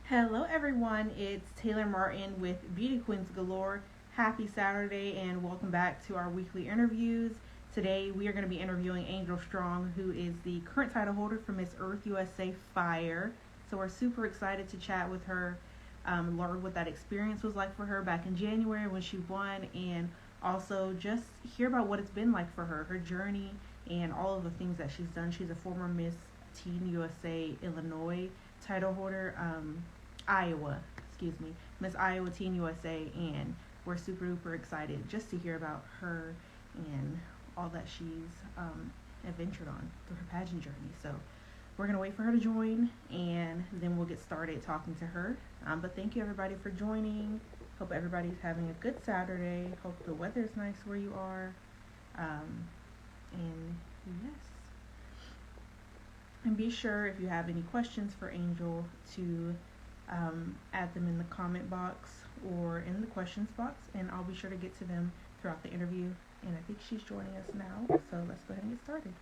Hello, everyone. It's Taylor Martin with Beauty Queens Galore. Happy Saturday, and welcome back to our weekly interviews. Today, we are going to be interviewing Angel Strong, who is the current title holder for Miss Earth USA Fire. So, we're super excited to chat with her, learn what that experience was like for her back in January when she won, and also just hear about what it's been like for her, her journey, and all of the things that she's done. She's a former Miss Teen USA Illinois title holder. Iowa, excuse me, Miss Iowa Teen USA, and we're super duper excited just to hear about her and all that she's adventured on through her pageant journey. So we're gonna wait for her to join, and then we'll get started talking to her. But thank you everybody for joining. Hope everybody's having a good Saturday. Hope the weather's nice where you are. And yes. And be sure if you have any questions for Angel to add them in the comment box or in the questions box, and I'll be sure to get to them throughout the interview. And I think she's joining us now, so let's go ahead and get started.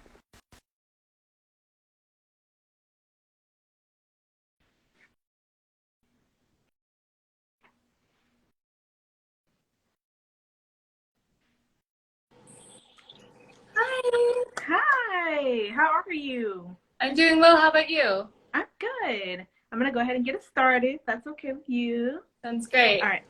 Hi. Hi, how are you? I'm doing well. How about you? I'm good. I'm gonna go ahead and get it started, if that's okay with you. Sounds great. All right,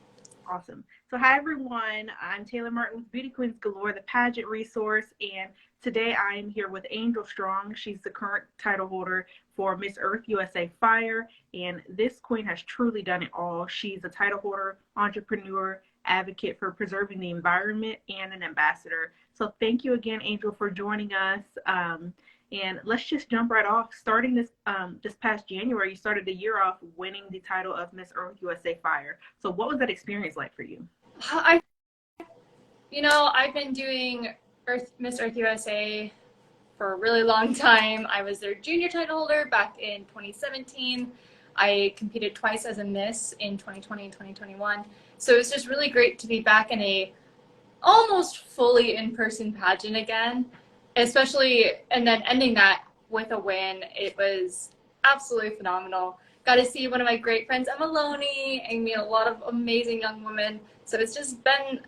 awesome. So, hi everyone. I'm Taylor Martin with Beauty Queens Galore, the pageant resource, and today I am here with Angel Strong. She's the current title holder for Miss Earth USA Fire, and this queen has truly done it all. She's a title holder, entrepreneur, advocate for preserving the environment, and an ambassador. So, thank you again, Angel, for joining us. And let's just jump right off. Starting this past January, you started the year off winning the title of Miss Earth USA Fire. So, what was that experience like for you? I've been doing Miss Earth USA for a really long time. I was their junior title holder back in 2017. I competed twice as a Miss in 2020 and 2021. So it was just really great to be back in a almost fully in-person pageant again, especially, and then ending that with a win. It was absolutely phenomenal. Got to see one of my great friends, Emma Loney, and meet a lot of amazing young women. So it's just been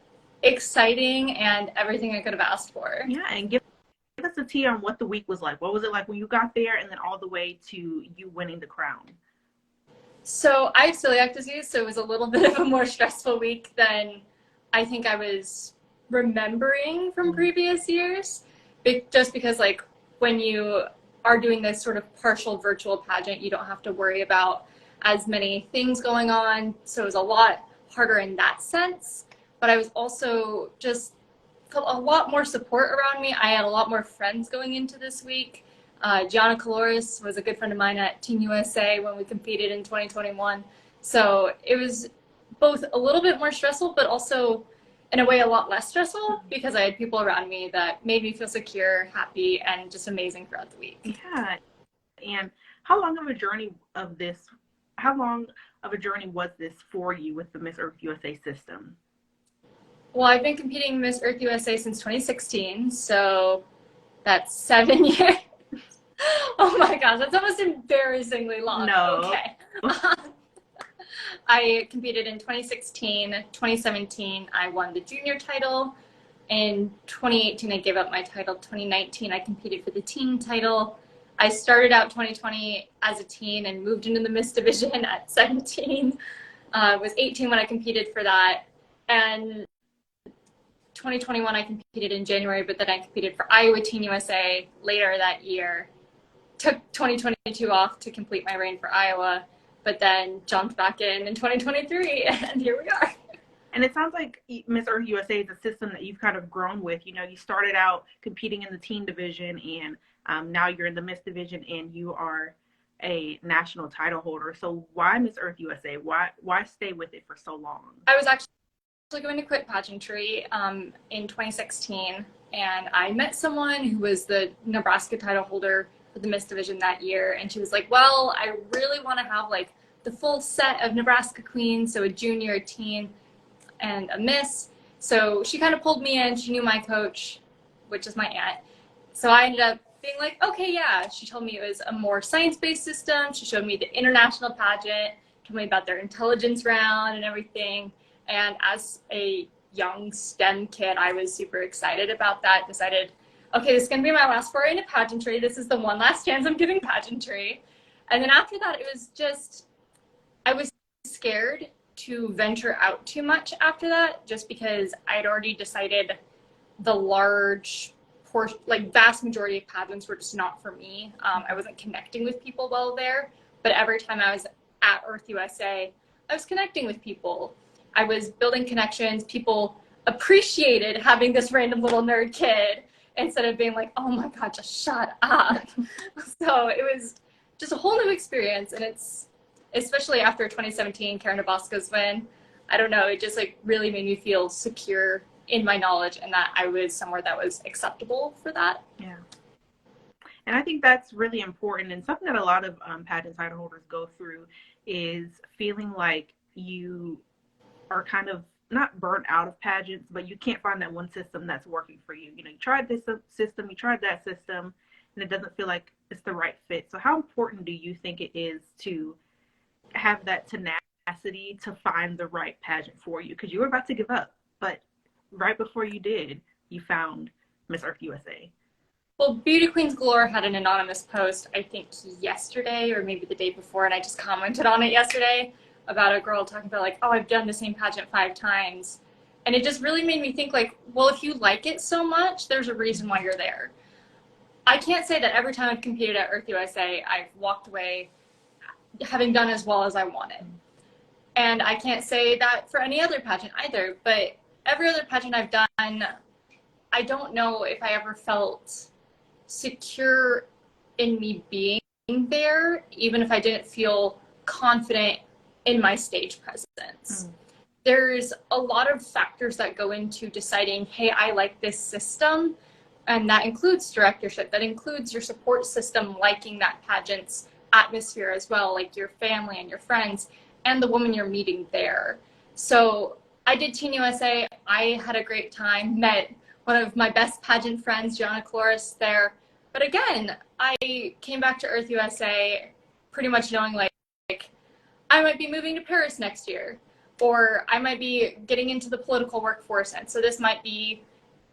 exciting and everything I could have asked for. Yeah, and give us a tea on what the week was like. What was it like when you got there, and then all the way to you winning the crown? So I have celiac disease, so it was a little bit of a more stressful week than I think I was remembering from previous years. Just because, like, when you are doing this sort of partial virtual pageant, you don't have to worry about as many things going on. So it was a lot harder in that sense. But I was also just felt a lot more support around me. I had a lot more friends going into this week. Gianna Caloris was a good friend of mine at Team USA when we competed in 2021. So it was both a little bit more stressful, but also in a way a lot less stressful because I had people around me that made me feel secure, happy, and just amazing throughout the week. Yeah. And how long of a journey was this for you with the Miss Earth USA system? Well, I've been competing Miss Earth USA since 2016, so that's 7 years. Oh my gosh, that's almost embarrassingly long. No. Okay. I competed in 2016, 2017, I won the junior title. In 2018, I gave up my title. 2019, I competed for the teen title. I started out 2020 as a teen and moved into the Miss division at 17. Was 18 when I competed for that. And 2021, I competed in January, but then I competed for Iowa Teen USA later that year. Took 2022 off to complete my reign for Iowa, but then jumped back in 2023, and here we are. And it sounds like Miss Earth USA is a system that you've kind of grown with. You know, you started out competing in the teen division, and now you're in the Miss division, and you are a national title holder. So why Miss Earth USA? Why stay with it for so long? I was actually going to quit pageantry in 2016, and I met someone who was the Nebraska title holder for the Miss division that year, and she was like, well, I really want to have like the full set of Nebraska queens, so a junior, a teen, and a Miss. So she kind of pulled me in. She knew my coach, which is my aunt. So I ended up being like, okay, yeah. She told me it was a more science-based system. She showed me the international pageant, told me about their intelligence round and everything. And as a young STEM kid, I was super excited about that. Decided, okay, this is going to be my last foray into pageantry. This is the one last chance I'm giving pageantry. And then after that, it was just, I was scared to venture out too much after that, just because I'd already decided the large portion, like vast majority of pageants were just not for me. I wasn't connecting with people well there, but every time I was at Earth USA, I was connecting with people. I was building connections. People appreciated having this random little nerd kid instead of being like, oh my God, just shut up. So it was just a whole new experience. And it's, especially after 2017 Karen Nabosco's win, I don't know, it just like really made me feel secure in my knowledge and that I was somewhere that was acceptable for that. Yeah. And I think that's really important, and something that a lot of pageant title holders go through is feeling like you are kind of not burnt out of pageants, but you can't find that one system that's working for you. You know, you tried this system, you tried that system, and it doesn't feel like it's the right fit. So how important do you think it is to have that tenacity to find the right pageant for you? Because you were about to give up, but right before you did, you found Miss Earth USA. Well, Beauty Queens Galore had an anonymous post, I think yesterday or maybe the day before, and I just commented on it yesterday about a girl talking about like, oh, I've done the same pageant 5 times. And it just really made me think like, well, if you like it so much, there's a reason why you're there. I can't say that every time I've competed at Earth USA, I've walked away having done as well as I wanted. And I can't say that for any other pageant either, but every other pageant I've done, I don't know if I ever felt secure in me being there, even if I didn't feel confident in my stage presence. There's a lot of factors that go into deciding, hey, I like this system. And that includes directorship, that includes your support system, liking that pageant's atmosphere as well, like your family and your friends and the woman you're meeting there. So I did Teen USA. I had a great time, met one of my best pageant friends, Gianna Cloris, there. But again, I came back to Earth USA pretty much knowing like I might be moving to Paris next year, or I might be getting into the political workforce. And so this might be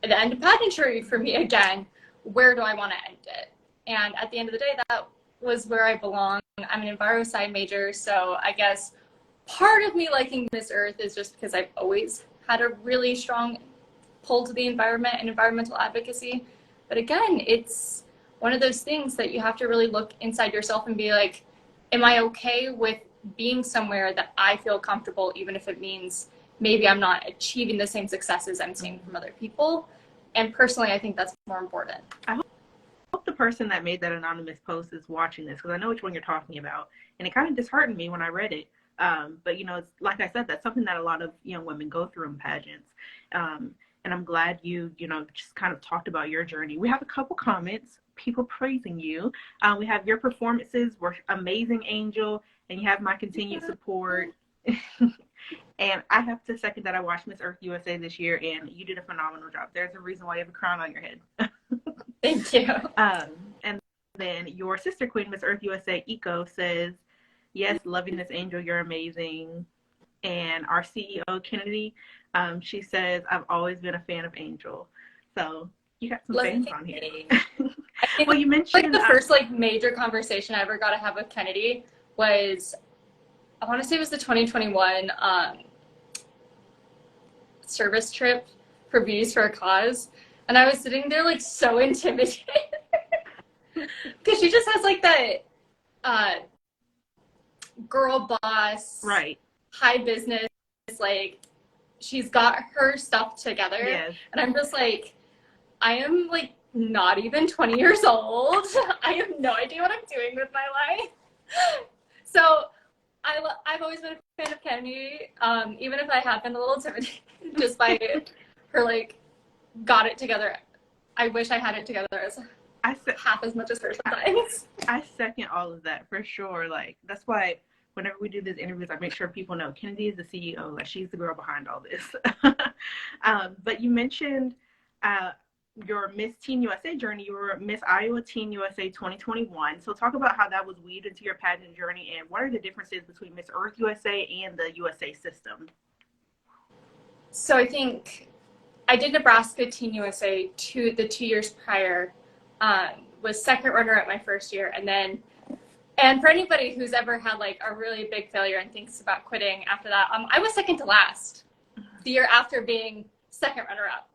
the end of pageantry for me again. Where do I want to end it? And at the end of the day, that was where I belong. I'm an enviro-sci major, so I guess part of me liking Miss Earth is just because I've always had a really strong pull to the environment and environmental advocacy. But again, it's one of those things that you have to really look inside yourself and be like, am I okay with being somewhere that I feel comfortable, even if it means maybe I'm not achieving the same successes I'm seeing from other people? And personally, I think that's more important. I hope the person that made that anonymous post is watching this, because I know which one you're talking about. And it kind of disheartened me when I read it. But, you know, it's, like I said, that's something that a lot of young women go through in pageants. And I'm glad you just kind of talked about your journey. We have a couple comments, people praising you. We have your performances were amazing, Angel, and you have my continued support. And I have to second that. I watched Miss Earth USA this year, and you did a phenomenal job. There's a reason why you have a crown on your head. Thank you. And then your sister queen, Miss Earth USA Eco, says, yes, loving this, Angel, you're amazing. And our CEO, Kennedy, she says, I've always been a fan of Angel. So you got some fans on here. Well, you mentioned like the first like major conversation I ever got to have with Kennedy was, I want to say it was the 2021 service trip for Beauties for a Cause. And I was sitting there like so intimidated because she just has like that girl boss, right, high business, like she's got her stuff together. Yes. And I'm just like, I am like not even 20 years old. I have no idea what I'm doing with my life. So I've always been a fan of Kennedy, even if I have been a little intimidated just by her like got it together. I wish I had it together as half as much as her sometimes. I second all of that for sure. Like that's why whenever we do these interviews, I make sure people know Kennedy is the CEO. Like she's the girl behind all this. But you mentioned your Miss Teen USA journey. You were Miss Iowa Teen USA 2021. So talk about how that was weaved into your pageant journey, and what are the differences between Miss Earth USA and the USA system? So I think I did Nebraska Teen USA the 2 years prior, was second runner at my first year. And for anybody who's ever had like a really big failure and thinks about quitting after that, I was second to last the year after being second runner up.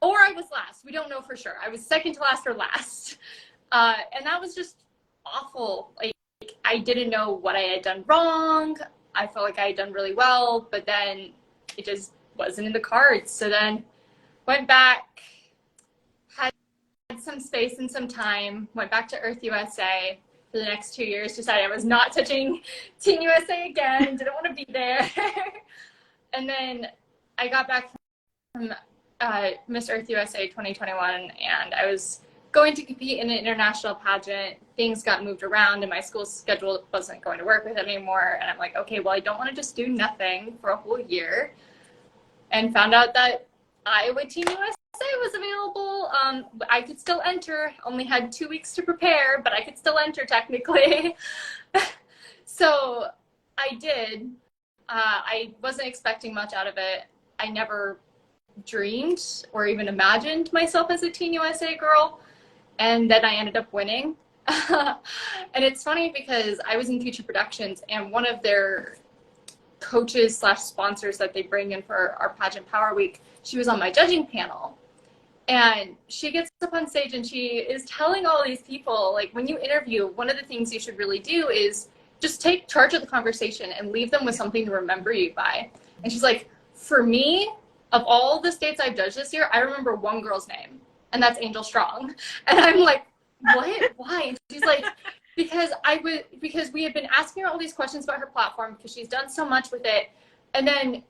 Or I was last. We don't know for sure. I was second to last or last. And that was just awful. Like, I didn't know what I had done wrong. I felt like I had done really well, but then it just wasn't in the cards. So then went back, had some space and some time, went back to Earth USA for the next 2 years, decided I was not touching Teen USA again, didn't want to be there. And then I got back from Miss Earth USA 2021, and I was going to compete in an international pageant. Things got moved around and my school schedule wasn't going to work with it anymore. And I'm like, okay, well, I don't want to just do nothing for a whole year. And found out that Iowa Teen USA was available. I could still enter, only had 2 weeks to prepare, but I could still enter technically. So I did. I wasn't expecting much out of it. I never dreamed or even imagined myself as a Teen USA girl. And then I ended up winning. And it's funny because I was in Future Productions, and one of their coaches / sponsors that they bring in for our pageant Power Week, she was on my judging panel. And she gets up on stage and she is telling all these people, like, when you interview, one of the things you should really do is just take charge of the conversation and leave them with something to remember you by. And she's like, for me, of all the states I've judged this year, I remember one girl's name, and that's Angel Strong. And I'm like, what? Why? And she's like, because we had been asking her all these questions about her platform because she's done so much with it. And then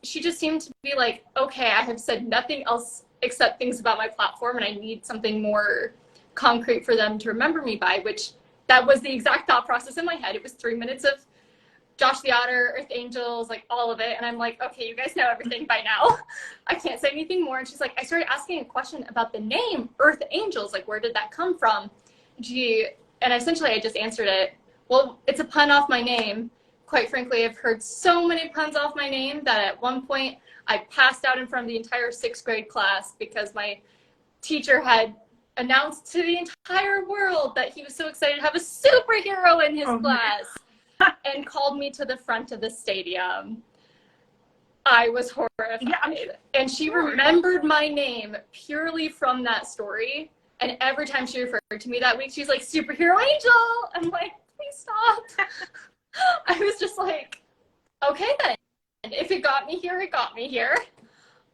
she just seemed to be like, okay, I have said nothing else except things about my platform, and I need something more concrete for them to remember me by, which that was the exact thought process in my head. It was 3 minutes of Josh the Otter, Earth Angels, like all of it. And I'm like, okay, you guys know everything by now. I can't say anything more. And she's like, I started asking a question about the name Earth Angels. Like, where did that come from? And essentially I just answered it. Well, it's a pun off my name. Quite frankly, I've heard so many puns off my name that at one point I passed out in front of the entire 6th grade class because my teacher had announced to the entire world that he was so excited to have a superhero in his class. And called me to the front of the stadium. I was horrified. Yeah, and she remembered my name purely from that story. And every time she referred to me that week, she's like, Superhero Angel. I'm like, please stop. I was just like, okay then. And if it got me here, it got me here.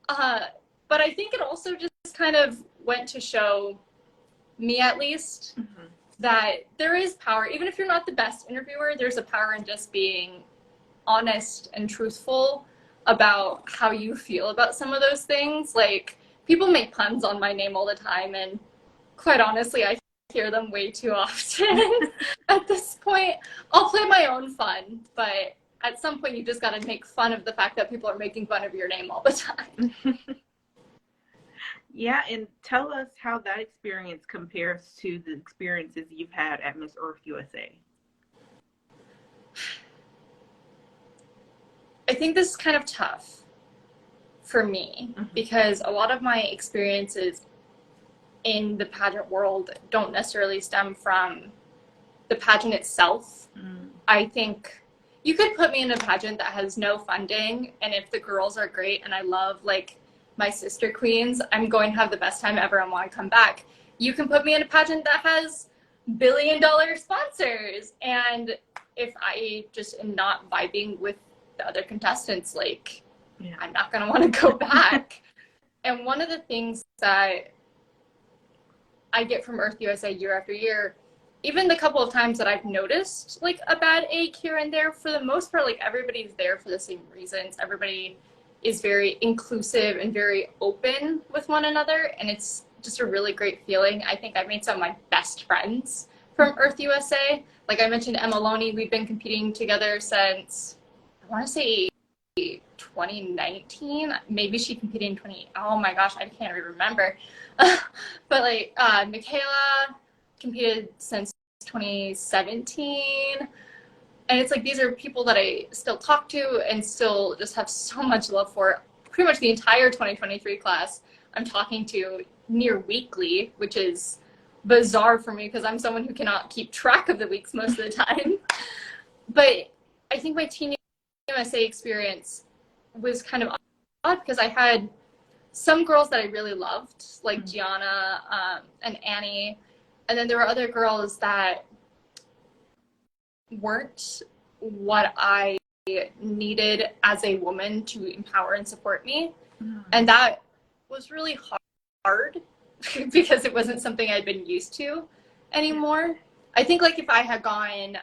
But I think it also just kind of went to show me, at least, that there is power. Even if you're not the best interviewer, there's a power in just being honest and truthful about how you feel about some of those things. Like, people make puns on my name all the time, and quite honestly, I hear them way too often. At this point, I'll play my own fun, but at some point you just got to make fun of the fact that people are making fun of your name all the time. Yeah, and tell us how that experience compares to the experiences you've had at Miss Earth USA. I think this is kind of tough for me because a lot of my experiences in the pageant world don't necessarily stem from the pageant itself. I think you could put me in a pageant that has no funding, and if the girls are great and I love, like, my sister queens, I'm going to have the best time ever and want to come back. You can put me in a pageant that has billion-dollar sponsors, and if I just am not vibing with the other contestants, like, I'm not going to want to go back. And one of the things that I get from Earth USA year after year, even the couple of times that I've noticed, like, a bad egg here and there, for the most part, like, everybody's there for the same reasons. Everybody is very inclusive and very open with one another, and it's just a really great feeling. I think I've made some of my best friends from Earth USA. Like I mentioned, Emma Loney, we've been competing together since, I want to say 2019. Maybe she competed in 20. Oh my gosh, I can't even remember. But like Michaela competed since 2017. And it's like these are people that I still talk to and still just have so much love for. Pretty much the entire 2023 class I'm talking to near weekly, which is bizarre for me because I'm someone who cannot keep track of the weeks most of the time. But I think my Team USA experience was kind of odd because I had some girls that I really loved, like Gianna and Annie, and then there were other girls that weren't what I needed as a woman to empower and support me. And that was really hard because it wasn't something I'd been used to anymore. I think like if I had gone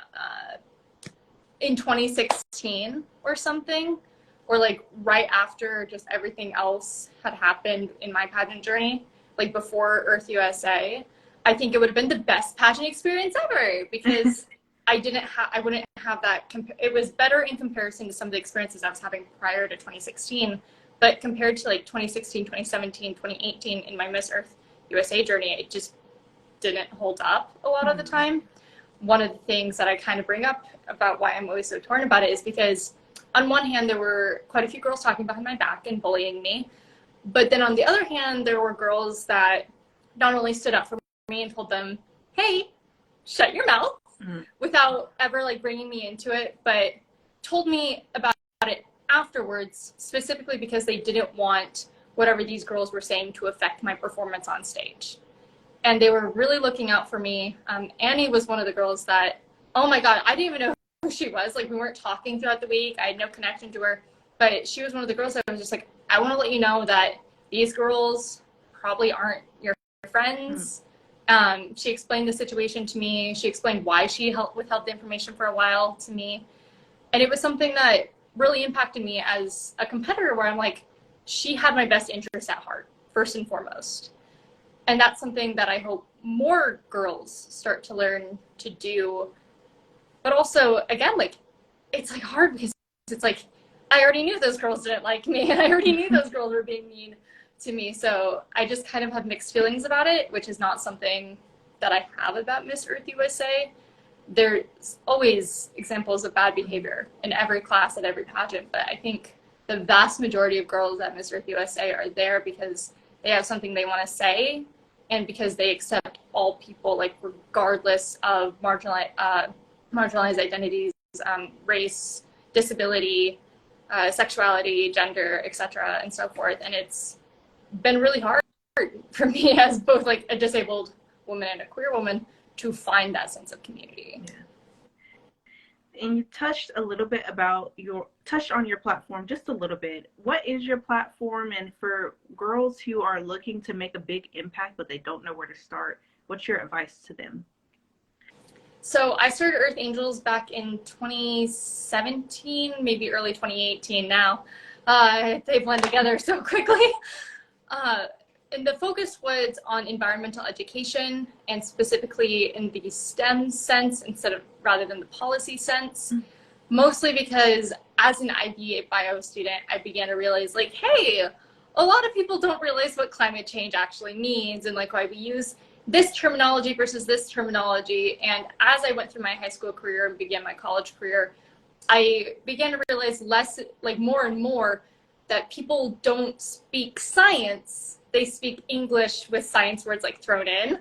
in 2016 or something, or like right after just everything else had happened in my pageant journey, like before Earth USA, I think it would have been the best pageant experience ever because I wouldn't have that. It was better in comparison to some of the experiences I was having prior to 2016, but compared to like 2016, 2017, 2018 in my Miss Earth USA journey, it just didn't hold up a lot of the time. One of the things that I kind of bring up about why I'm always so torn about it is because on one hand, there were quite a few girls talking behind my back and bullying me. But then on the other hand, there were girls that not only stood up for me and told them, hey, shut your mouth, without ever like bringing me into it, but told me about it afterwards, specifically because they didn't want whatever these girls were saying to affect my performance on stage. And they were really looking out for me. Annie was one of the girls that, oh my God, I didn't even know who she was. Like we weren't talking throughout the week. I had no connection to her, but she was one of the girls that I was just like, I want to let you know that these girls probably aren't your friends. She explained the situation to me. She explained why she withheld the information for a while to me. And it was something that really impacted me as a competitor where I'm like, she had my best interest at heart, first and foremost. And that's something that I hope more girls start to learn to do. But also, again, like, it's like hard because it's like, I already knew those girls didn't like me and I already knew those girls were being mean to me. So I just kind of have mixed feelings about it, which is not something that I have about Miss Earth USA. There's always examples of bad behavior in every class at every pageant, but I think the vast majority of girls at Miss Earth USA are there because they have something they want to say and because they accept all people, like regardless of marginalized identities, race, disability, sexuality, gender, etc., and so forth. And it's been really hard for me as both like a disabled woman and a queer woman to find that sense of community. And you touched a little bit about touched on your platform just a little bit. What is your platform? And for girls who are looking to make a big impact but they don't know where to start, what's your advice to them? So I started Earth Angels back in 2017, maybe early 2018 now. They blend together so quickly. And the focus was on environmental education and specifically in the STEM sense rather than the policy sense. Mostly because as an IB bio student, I began to realize like, hey, a lot of people don't realize what climate change actually means and like why we use this terminology versus this terminology. And as I went through my high school career and began my college career, I began to realize more and more that people don't speak science. They speak English with science words like thrown in.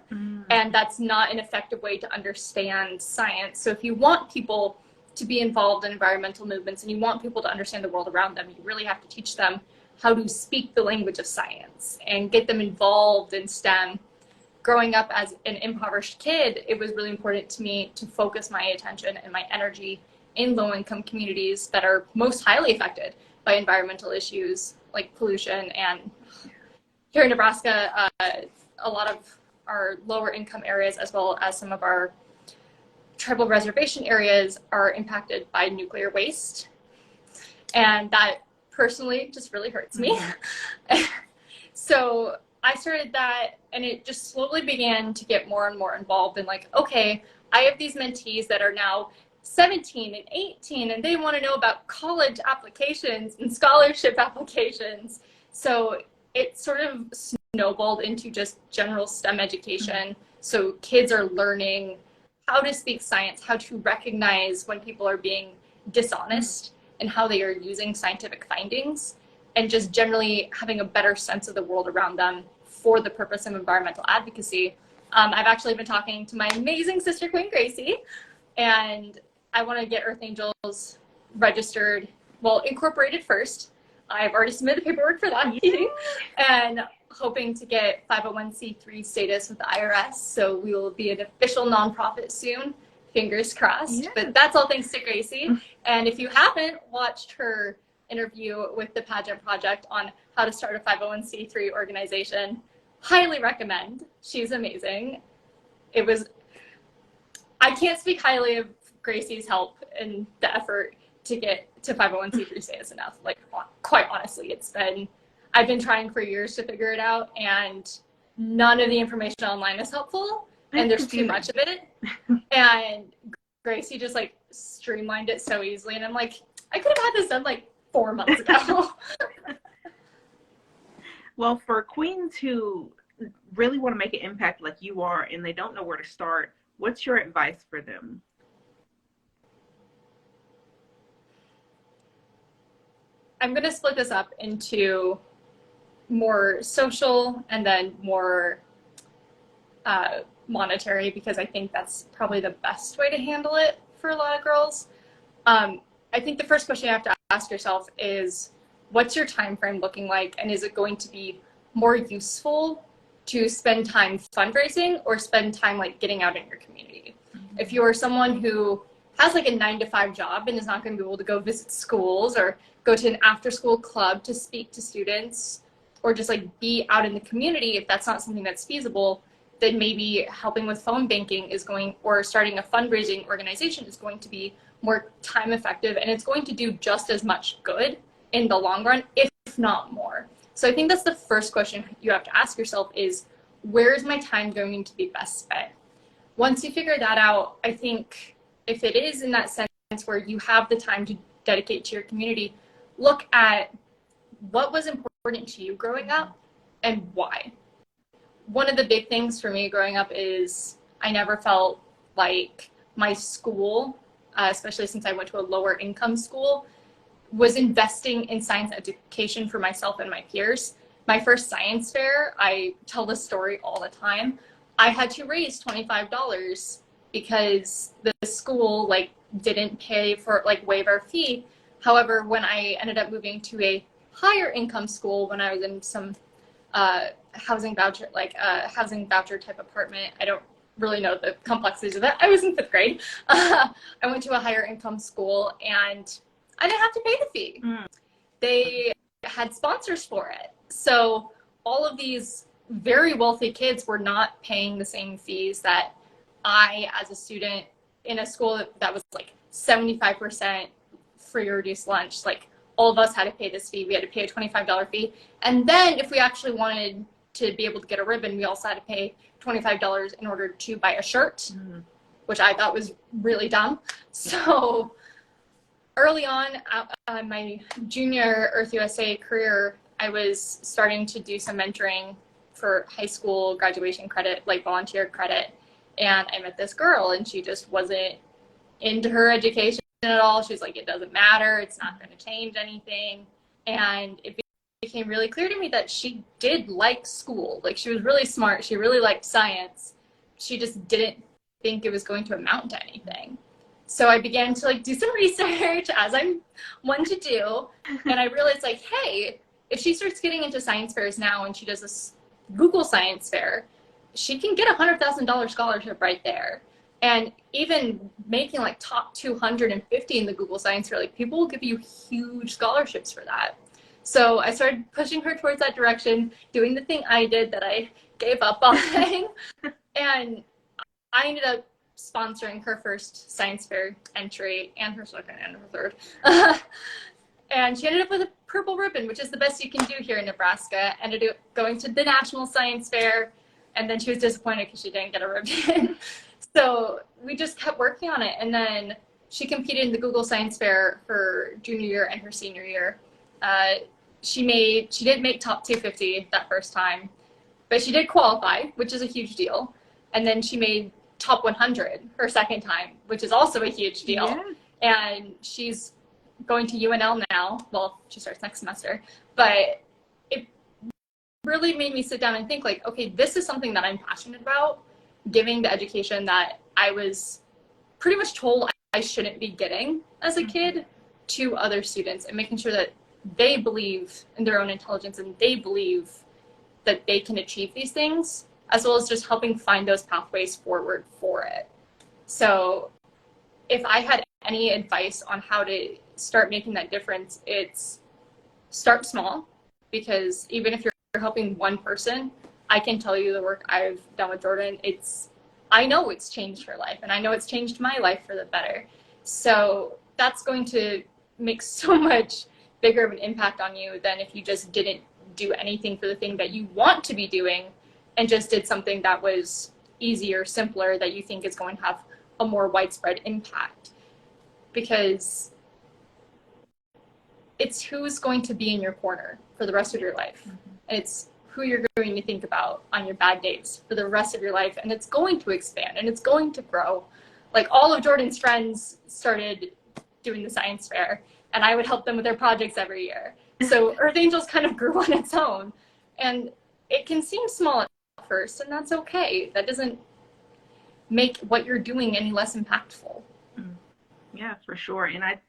And that's not an effective way to understand science. So if you want people to be involved in environmental movements and you want people to understand the world around them, you really have to teach them how to speak the language of science and get them involved in STEM. Growing up as an impoverished kid, it was really important to me to focus my attention and my energy in low-income communities that are most highly affected by environmental issues like pollution. And here in Nebraska, a lot of our lower income areas, as well as some of our tribal reservation areas, are impacted by nuclear waste. And that personally just really hurts me. So I started that, and it just slowly began to get more and more involved in like, okay, I have these mentees that are now 17 and 18, and they want to know about college applications and scholarship applications. So it sort of snowballed into just general STEM education. So kids are learning how to speak science, how to recognize when people are being dishonest, and how they are using scientific findings, and just generally having a better sense of the world around them for the purpose of environmental advocacy. I've actually been talking to my amazing sister Queen Gracie, and I want to get Earth Angels registered, well, incorporated first. I've already submitted the paperwork for that, and hoping to get 501c3 status with the IRS, so we will be an official nonprofit soon. Fingers crossed. Yes. But that's all thanks to Gracie. And if you haven't watched her interview with the Pageant Project on how to start a 501c3 organization, highly recommend. She's amazing. I can't speak highly of Gracie's help and the effort to get to 501c3 status enough. Like, quite honestly, I've been trying for years to figure it out, and none of the information online is helpful, and there's too much of it. And Gracie just like streamlined it so easily, and I'm like, I could have had this done like 4 months ago. Well, for queens who really want to make an impact like you are and they don't know where to start, what's your advice for them? I'm going to split this up into more social and then more monetary, because I think that's probably the best way to handle it for a lot of girls. I think the first question you have to ask yourself is, what's your time frame looking like, and is it going to be more useful to spend time fundraising or spend time like getting out in your community? Mm-hmm. If you're someone who has like a 9-to-5 job and is not going to be able to go visit schools or go to an after-school club to speak to students, or just like be out in the community, if that's not something that's feasible, then maybe helping with phone banking or starting a fundraising organization is going to be more time effective, and it's going to do just as much good in the long run, if not more. So I think that's the first question you have to ask yourself is, where is my time going to be best spent? Once you figure that out, I think if it is in that sense where you have the time to dedicate to your community, look at what was important to you growing up and why. One of the big things for me growing up is I never felt like my school, especially since I went to a lower income school, was investing in science education for myself and my peers. My first science fair, I tell this story all the time. I had to raise $25 because the school didn't pay for waive our fee. However, when I ended up moving to a higher income school, when I was in some housing voucher type apartment, I don't really know the complexities of that. I was in 5th grade. I went to a higher income school and I didn't have to pay the fee. They had sponsors for it. So all of these very wealthy kids were not paying the same fees that I, as a student in a school that was 75% free or reduced lunch, all of us had to pay this fee. We had to pay a $25 fee. And then if we actually wanted to be able to get a ribbon, we also had to pay $25 in order to buy a shirt, which I thought was really dumb. So early on, my junior Earth USA career, I was starting to do some mentoring for high school graduation credit, volunteer credit. And I met this girl and she just wasn't into her education at all. She was like, it doesn't matter. It's not going to change anything. And it became really clear to me that she did like school. She was really smart. She really liked science. She just didn't think it was going to amount to anything. So I began to do some research, as I'm one to do. And I realized hey, if she starts getting into science fairs now and she does this Google Science Fair, she can get a $100,000 scholarship right there. And even making top 250 in the Google Science Fair, people will give you huge scholarships for that. So I started pushing her towards that direction, doing the thing I did that I gave up on. And I ended up sponsoring her first science fair entry and her second and her third. And she ended up with a purple ribbon, which is the best you can do here in Nebraska. Ended up going to the National Science Fair, and then she was disappointed because she didn't get a ribbon. So we just kept working on it. And then she competed in the Google Science Fair her junior year and her senior year. She didn't make top 250 that first time, but she did qualify, which is a huge deal. And then she made top 100 her second time, which is also a huge deal. Yeah. And she's going to UNL now. Well, she starts next semester. But it really made me sit down and think, like, okay, this is something that I'm passionate about, giving the education that I was pretty much told I shouldn't be getting as a kid to other students, and making sure that they believe in their own intelligence and they believe that they can achieve these things, as well as just helping find those pathways forward for it. So if I had any advice on how to start making that difference, it's start small, because even if you're helping one person, I can tell you the work I've done with Jordan, I know it's changed her life, and I know it's changed my life for the better. So that's going to make so much bigger of an impact on you than if you just didn't do anything for the thing that you want to be doing and just did something that was easier, simpler, that you think is going to have a more widespread impact. Because it's who's going to be in your corner for the rest of your life. And it's who you're going to think about on your bad days for the rest of your life. And it's going to expand and it's going to grow. Like, all of Jordan's friends started doing the science fair, and I would help them with their projects every year. So Earth Angels kind of grew on its own. And it can seem small at first, and that's okay. That doesn't make what you're doing any less impactful. Yeah, for sure. And I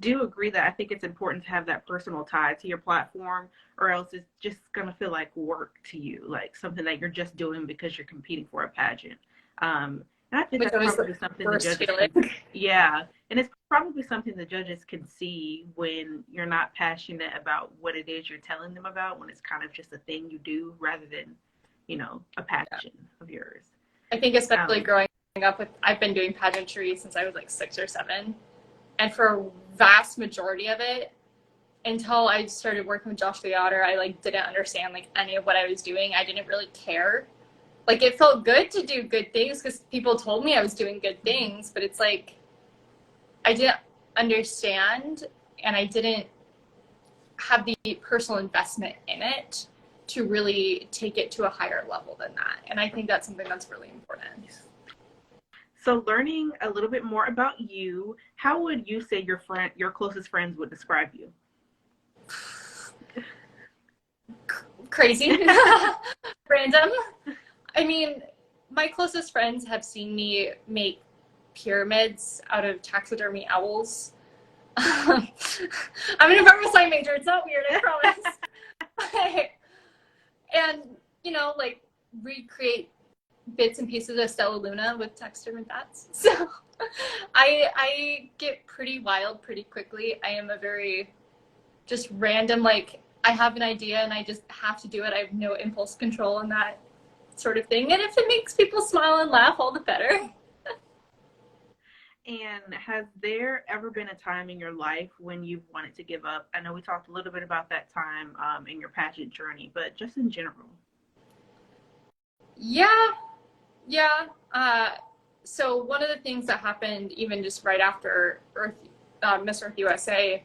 do agree that I think it's important to have that personal tie to your platform, or else it's just going to feel like work to you, like something that you're just doing because you're competing for a pageant. And I think Which that's was probably the something the worst judges feeling. yeah, and it's probably something the judges can see when you're not passionate about what it is you're telling them about, when it's kind of just a thing you do rather than, a passion of yours. I think especially growing up I've been doing pageantry since I was like 6 or 7. And for a vast majority of it, until I started working with Josh the Otter, I didn't understand any of what I was doing. I didn't really care. It felt good to do good things because people told me I was doing good things, but it's I didn't understand, and I didn't have the personal investment in it to really take it to a higher level than that. And I think that's something that's really important. So learning a little bit more about you, how would you say your closest friends would describe you? Crazy. Random. I mean, my closest friends have seen me make pyramids out of taxidermy owls. I'm an environmental science major. It's not weird, I promise. And, recreate bits and pieces of Stella Luna with taxidermy bats. So I get pretty wild pretty quickly. I am a very just random, I have an idea and I just have to do it. I have no impulse control in that sort of thing. And if it makes people smile and laugh, all the better. And has there ever been a time in your life when you've wanted to give up? I know we talked a little bit about that time in your pageant journey, but just in general. Yeah. So one of the things that happened even just right after Miss Earth USA,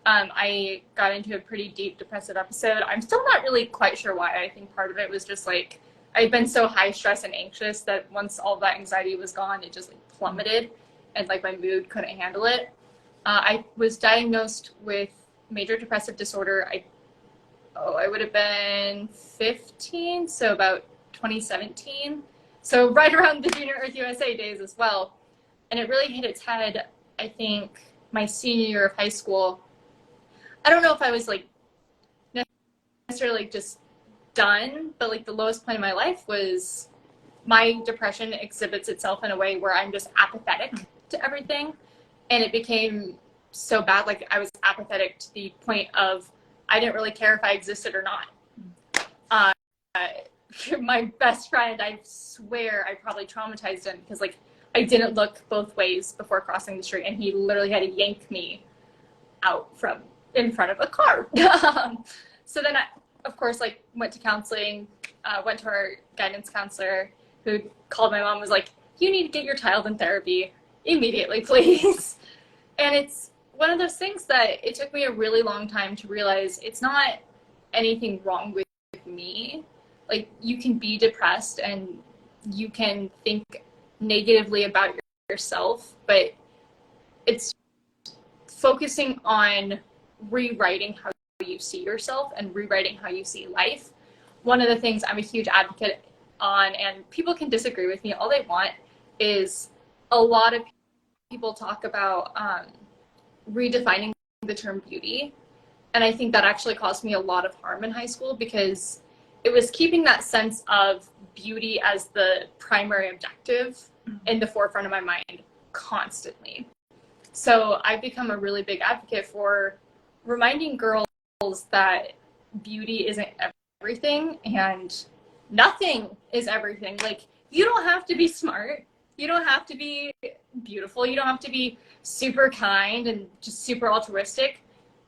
I got into a pretty deep depressive episode. I'm still not really quite sure why. I think part of it was just I'd been so high stress and anxious that once all that anxiety was gone, it just plummeted, and my mood couldn't handle it. I was diagnosed with major depressive disorder. I would have been 15, so about 2017. So right around the Junior Earth USA days as well. And it really hit its head, I think, my senior year of high school. I don't know if I was necessarily just done, but the lowest point in my life was my depression exhibits itself in a way where I'm just apathetic to everything. And it became so bad, I was apathetic to the point of I didn't really care if I existed or not. My best friend, I swear I probably traumatized him because I didn't look both ways before crossing the street, and he literally had to yank me out from in front of a car. So then I, of course, went to counseling, went to our guidance counselor, who called my mom, was you need to get your child in therapy immediately, please. And it's one of those things that it took me a really long time to realize it's not anything wrong with me. Like, you can be depressed and you can think negatively about yourself, but it's focusing on rewriting how you see yourself and rewriting how you see life. One of the things I'm a huge advocate on, and people can disagree with me all they want, is a lot of people talk about redefining the term beauty. And I think that actually caused me a lot of harm in high school, because it was keeping that sense of beauty as the primary objective in the forefront of my mind constantly. So I've become a really big advocate for reminding girls that beauty isn't everything and nothing is everything. Like, you don't have to be smart. You don't have to be beautiful. You don't have to be super kind and just super altruistic.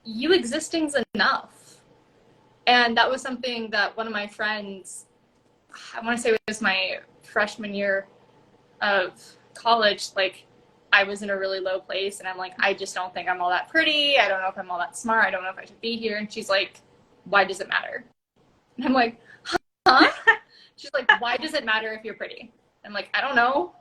You existing's enough. And that was something that one of my friends, I want to say it was my freshman year of college, like, I was in a really low place and I'm like, I just don't think I'm all that pretty. I don't know if I'm all that smart. I don't know if I should be here. And she's like, why does it matter? And I'm like, huh? She's like, why does it matter if you're pretty? I'm like, I don't know,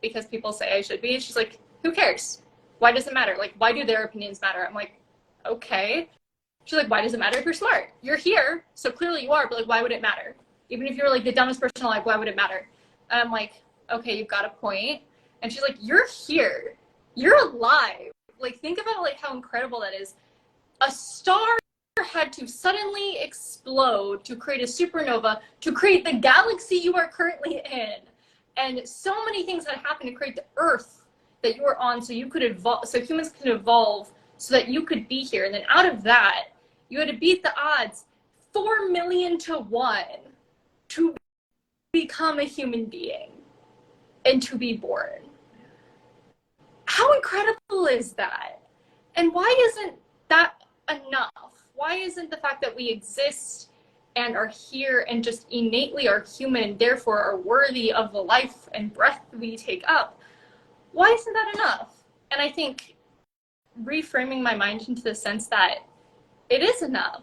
because people say I should be. She's like, who cares? Why does it matter? Like, why do their opinions matter? I'm like, okay. She's like, why does it matter if you're smart? You're here, so clearly you are, but like, why would it matter? Even if you were like the dumbest person alive, why would it matter? And I'm like, okay, you've got a point. And she's like, you're here. You're alive. Like, think about like how incredible that is. A star had to suddenly explode to create a supernova, to create the galaxy you are currently in. And so many things had happened to create the Earth that you were on, so you could evolve, so humans could evolve so that you could be here. And then out of that, you had to beat the odds 4 million to 1 to become a human being and to be born. How incredible is that? And why isn't that enough? Why isn't the fact that we exist and are here and just innately are human and therefore are worthy of the life and breath we take up, why isn't that enough? And I think reframing my mind into the sense that it is enough.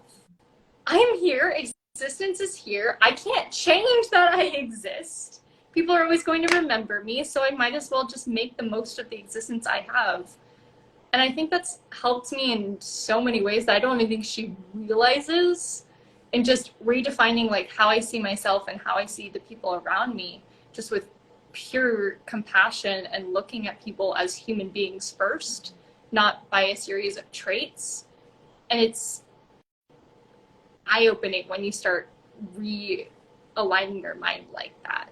I am here, existence is here. I can't change that I exist. People are always going to remember me, so I might as well just make the most of the existence I have. And I think that's helped me in so many ways that I don't even think she realizes, in just redefining like how I see myself and how I see the people around me, just with pure compassion and looking at people as human beings first, not by a series of traits. And it's eye-opening when you start realigning your mind like that.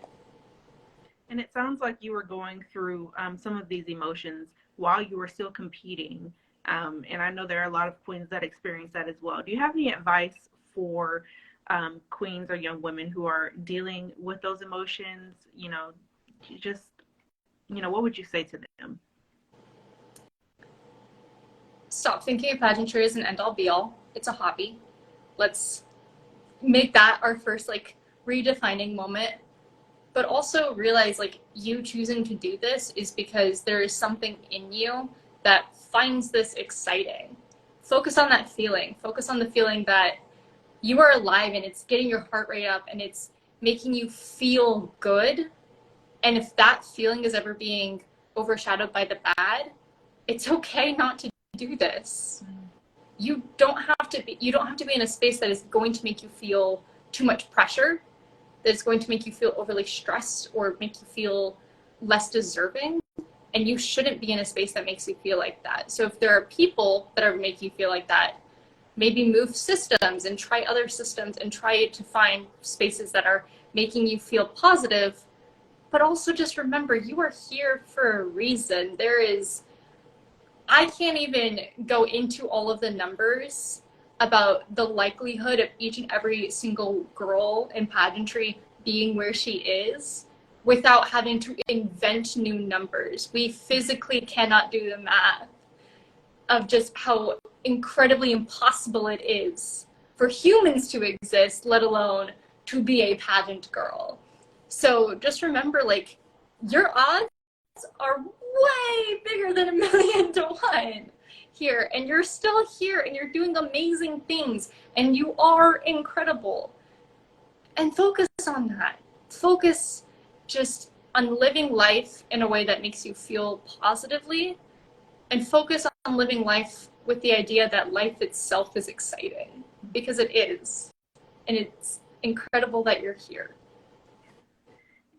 And it sounds like you were going through some of these emotions while you were still competing. And I know there are a lot of queens that experience that as well. Do you have any advice for queens or young women who are dealing with those emotions? You know, just, you know, what would you say to them? Stop thinking of pageantry as an end-all be-all. It's a hobby. Let's make that our first like redefining moment. But also realize like you choosing to do this is because there is something in you that finds this exciting. Focus on that feeling. Focus on the feeling that you are alive and it's getting your heart rate up and it's making you feel good. And if that feeling is ever being overshadowed by the bad, it's okay not to do this. You don't have to be in a space that is going to make you feel too much pressure, that's going to make you feel overly stressed or make you feel less deserving. And you shouldn't be in a space that makes you feel like that. So if there are people that are making you feel like that, maybe move systems and try other systems and try to find spaces that are making you feel positive. But also just remember, you are here for a reason. I can't even go into all of the numbers about the likelihood of each and every single girl in pageantry being where she is without having to invent new numbers. We physically cannot do the math of just how incredibly impossible it is for humans to exist, let alone to be a pageant girl. So just remember, like, your odds are way bigger than 1,000,000 to 1 here, and you're still here and you're doing amazing things and you are incredible. And focus on that. Focus just on living life in a way that makes you feel positively, and focus on living life with the idea that life itself is exciting, because it is. And it's incredible that you're here.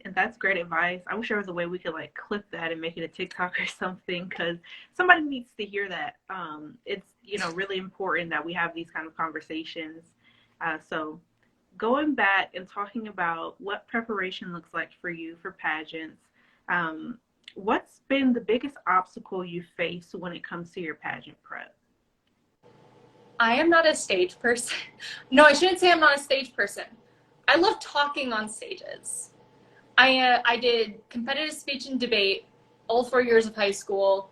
And that's great advice. I wish there was a way we could like clip that and make it a TikTok or something, because somebody needs to hear that. It's, really important that we have these kind of conversations. So going back and talking about what preparation looks like for you for pageants, what's been the biggest obstacle you face when it comes to your pageant prep? I am not a stage person. No, I shouldn't say I'm not a stage person. I love talking on stages. I did competitive speech and debate all 4 years of high school.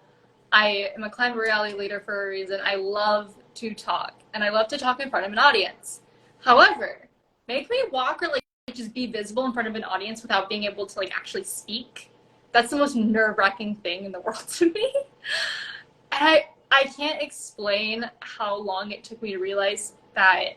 I am a climate reality leader for a reason. I love to talk, and I love to talk in front of an audience. However, make me walk or just be visible in front of an audience without being able to actually speak. That's the most nerve-wracking thing in the world to me. And I can't explain how long it took me to realize that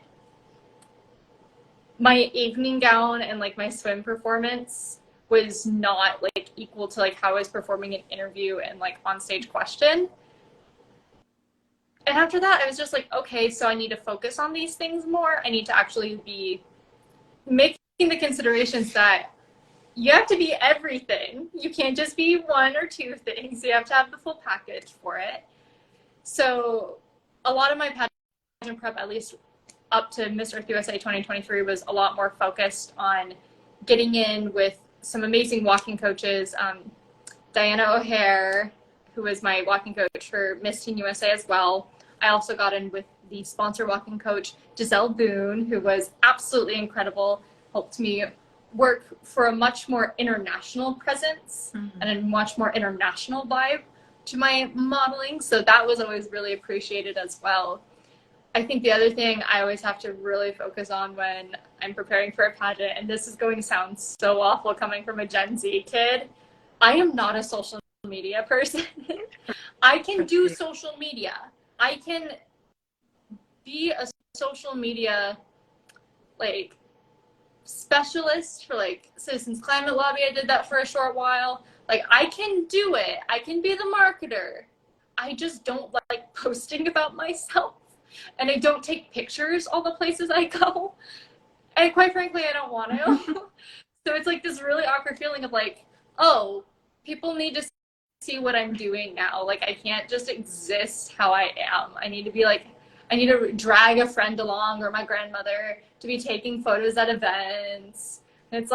my evening gown and my swim performance was not equal to how I was performing an interview and on stage question. And after that, I was just okay, so I need to focus on these things more. I need to actually be making the considerations that you have to be everything. You can't just be one or two things. You have to have the full package for it. So a lot of my pageant prep, at least up to Miss Earth USA 2023, was a lot more focused on getting in with some amazing walking coaches. Diana O'Hare, who was my walking coach for Miss Teen USA as well. I also got in with the sponsor walking coach, Giselle Boone, who was absolutely incredible, helped me work for a much more international presence and a much more international vibe to my modeling. So that was always really appreciated as well. I think the other thing I always have to really focus on when I'm preparing for a pageant, and this is going to sound so awful coming from a Gen Z kid, I am not a social media person. I can do social media. I can be a social media specialist for Citizens Climate Lobby. I did that for a short while. I can do it. I can be the marketer. I just don't like posting about myself. And I don't take pictures all the places I go. And quite frankly, I don't want to. So it's this really awkward feeling of oh, people need to see what I'm doing now. I can't just exist how I am. I need to be I need to drag a friend along or my grandmother to be taking photos at events. And it's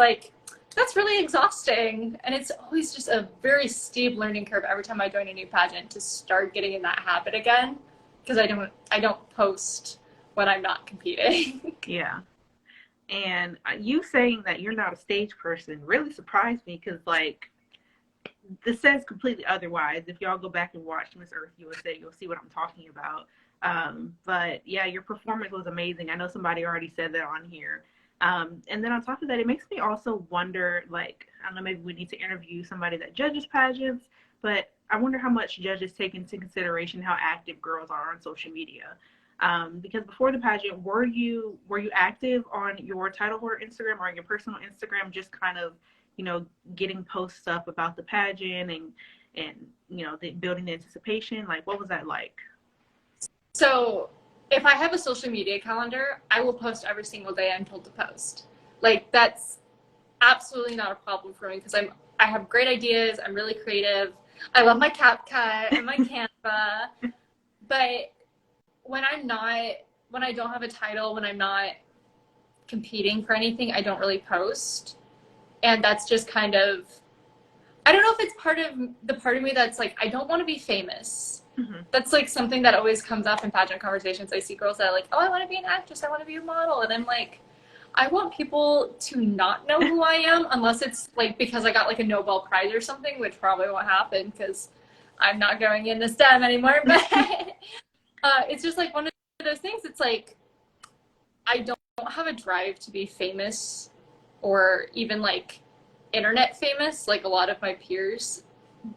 that's really exhausting. And it's always just a very steep learning curve every time I join a new pageant to start getting in that habit again. Because I don't post when I'm not competing. Yeah. And you saying that you're not a stage person really surprised me, because this says completely otherwise. If y'all go back and watch Miss Earth USA, you'll see what I'm talking about. But yeah, your performance was amazing. I know somebody already said that on here. And then on top of that, it makes me also wonder, I don't know, maybe we need to interview somebody that judges pageants, but I wonder how much judges take into consideration how active girls are on social media. Because before the pageant, were you active on your titleholder Instagram or on your personal Instagram, just kind of, getting posts up about the pageant and building the anticipation? What was that like? So if I have a social media calendar, I will post every single day I'm told to post. That's absolutely not a problem for me, because I have great ideas. I'm really creative. I love my CapCut and my Canva. But when I don't have a title, when I'm not competing for anything, I don't really post. And that's just kind of, I don't know if it's part of me that's I don't want to be famous. Mm-hmm. That's something that always comes up in pageant conversations. I see girls that are oh, I want to be an actress, I want to be a model. And I'm I want people to not know who I am, unless it's because I got a Nobel Prize or something, which probably won't happen because I'm not going into STEM anymore. But it's just one of those things. It's I don't have a drive to be famous, or even internet famous like a lot of my peers